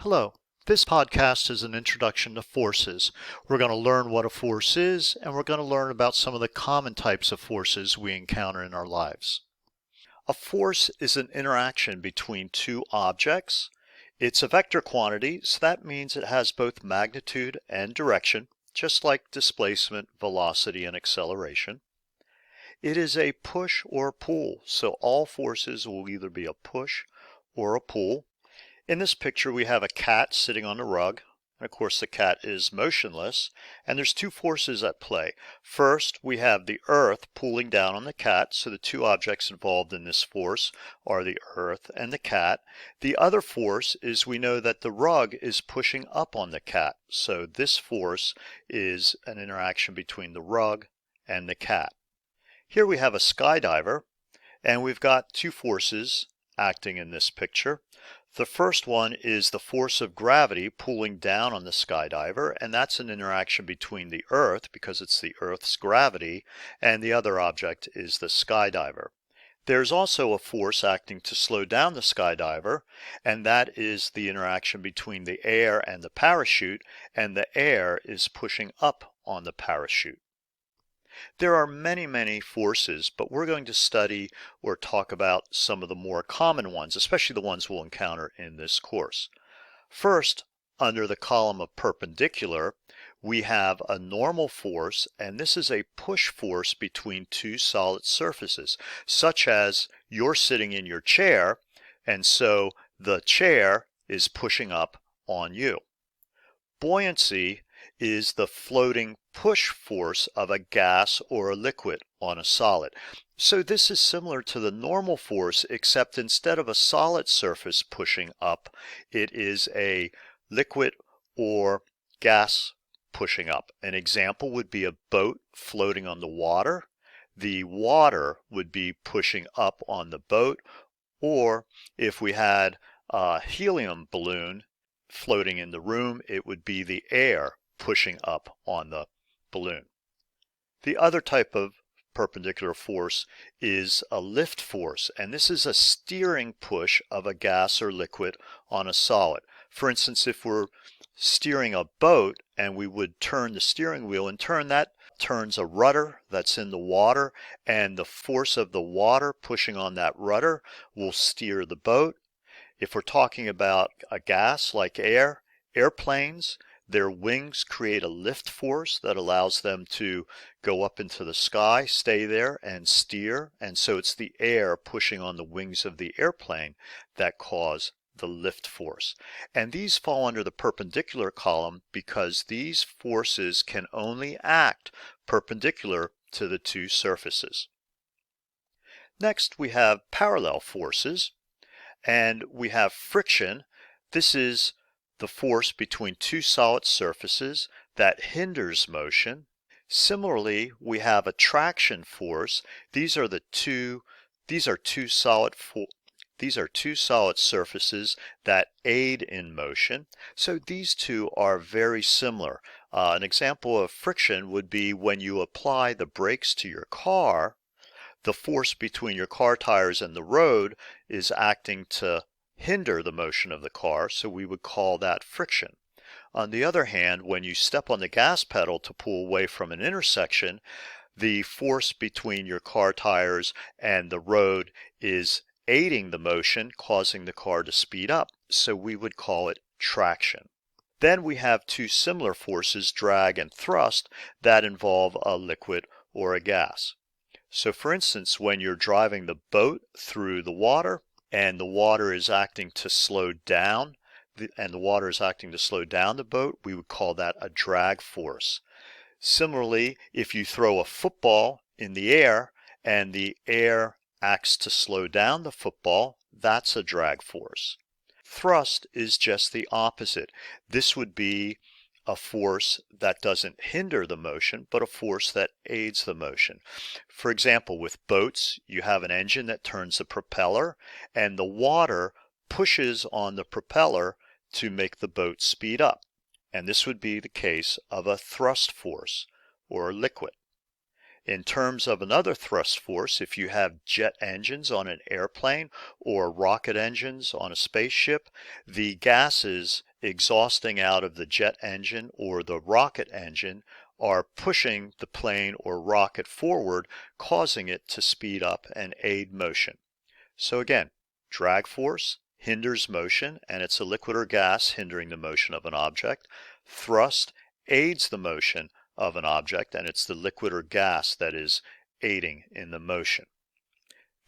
Hello. This podcast is an introduction to forces. We're going to learn what a force is, and we're going to learn about some of the common types of forces we encounter in our lives. A force is an interaction between two objects. It's a vector quantity, so that means it has both magnitude and direction, just like displacement, velocity, and acceleration. It is a push or pull, so all forces will either be a push or a pull. In this picture, we have a cat sitting on the rug. And of course, the cat is motionless. And there's two forces at play. First, we have the earth pulling down on the cat. So the two objects involved in this force are the earth and the cat. The other force is we know that the rug is pushing up on the cat. So this force is an interaction between the rug and the cat. Here we have a skydiver, and we've got two forces acting in this picture. The first one is the force of gravity pulling down on the skydiver, and that's an interaction between the Earth, because it's the Earth's gravity, and the other object is the skydiver. There's also a force acting to slow down the skydiver, and that is the interaction between the air and the parachute, and the air is pushing up on the parachute. There are many forces, but we're going to study or talk about some of the more common ones, especially the ones we'll encounter in this course. First, under the column of perpendicular, we have a normal force, and this is a push force between two solid surfaces, such as you're sitting in your chair, and so the chair is pushing up on you. Buoyancy is the floating push force of a gas or a liquid on a solid. So this is similar to the normal force, except instead of a solid surface pushing up, it is a liquid or gas pushing up. An example would be a boat floating on the water. The water would be pushing up on the boat, or if we had a helium balloon floating in the room, it would be the air pushing up on the balloon. The other type of perpendicular force is a lift force, and this is a steering push of a gas or liquid on a solid. For instance, if we're steering a boat and we would turn the steering wheel and that turns a rudder that's in the water, and the force of the water pushing on that rudder will steer the boat. If we're talking about a gas like air, airplanes, their wings create a lift force that allows them to go up into the sky, stay there, and steer. And so it's the air pushing on the wings of the airplane that cause the lift force. And these fall under the perpendicular column because these forces can only act perpendicular to the two surfaces. Next, we have parallel forces. And we have friction. This is the force between two solid surfaces that hinders motion. Similarly, we have attraction force. These are two solid surfaces that aid in motion. So these two are very similar. An example of friction would be when you apply the brakes to your car. The force between your car tires and the road is acting to hinder the motion of the car, so we would call that friction. On the other hand, when you step on the gas pedal to pull away from an intersection, the force between your car tires and the road is aiding the motion, causing the car to speed up, so we would call it traction. Then we have two similar forces, drag and thrust, that involve a liquid or a gas. So for instance, when you're driving the boat through the water and the water is acting to slow down the boat, we would call that a drag force. Similarly, if you throw a football in the air and the air acts to slow down the football, that's a drag force. Thrust is just the opposite. This would be a force that doesn't hinder the motion, but a force that aids the motion. For example, with boats, you have an engine that turns the propeller, and the water pushes on the propeller to make the boat speed up. And this would be the case of a thrust force, or liquid. In terms of another thrust force, if you have jet engines on an airplane or rocket engines on a spaceship, the gases exhausting out of the jet engine or the rocket engine are pushing the plane or rocket forward, causing it to speed up and aid motion. So again, drag force hinders motion, and it's a liquid or gas hindering the motion of an object. Thrust aids the motion of an object, and it's the liquid or gas that is aiding in the motion.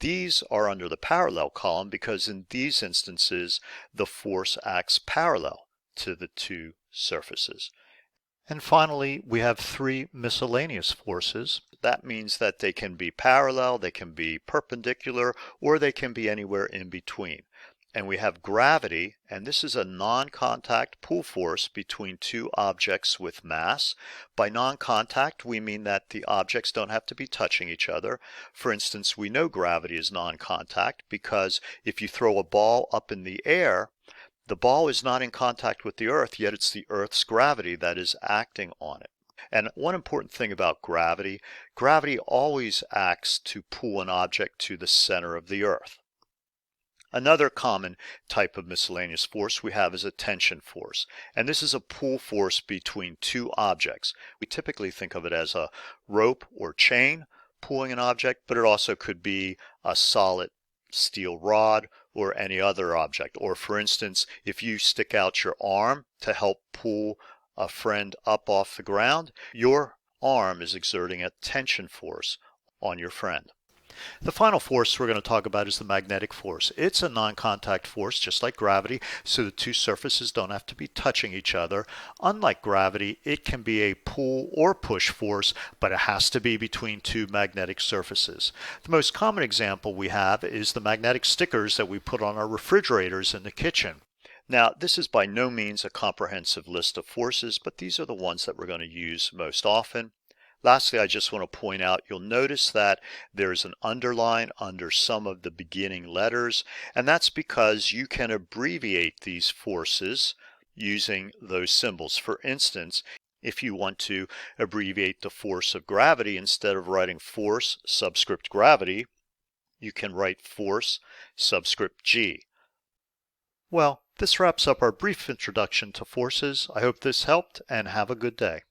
These are under the parallel column because in these instances the force acts parallel to the two surfaces. And finally, we have three miscellaneous forces. That means that they can be parallel, they can be perpendicular, or they can be anywhere in between. And we have gravity, and this is a non-contact pull force between two objects with mass. By non-contact, we mean that the objects don't have to be touching each other. For instance, we know gravity is non-contact because if you throw a ball up in the air, the ball is not in contact with the earth, yet it's the earth's gravity that is acting on it. And one important thing about gravity, gravity always acts to pull an object to the center of the earth. Another common type of miscellaneous force we have is a tension force, and this is a pull force between two objects. We typically think of it as a rope or chain pulling an object, but it also could be a solid steel rod or any other object. Or for instance, if you stick out your arm to help pull a friend up off the ground, your arm is exerting a tension force on your friend. The final force we're going to talk about is the magnetic force. It's a non-contact force, just like gravity, so the two surfaces don't have to be touching each other. Unlike gravity, it can be a pull or push force, but it has to be between two magnetic surfaces. The most common example we have is the magnetic stickers that we put on our refrigerators in the kitchen. Now, this is by no means a comprehensive list of forces, but these are the ones that we're going to use most often. Lastly, I just want to point out, you'll notice that there's an underline under some of the beginning letters, and that's because you can abbreviate these forces using those symbols. For instance, if you want to abbreviate the force of gravity, instead of writing force subscript gravity, you can write force subscript g. Well, this wraps up our brief introduction to forces. I hope this helped, and have a good day.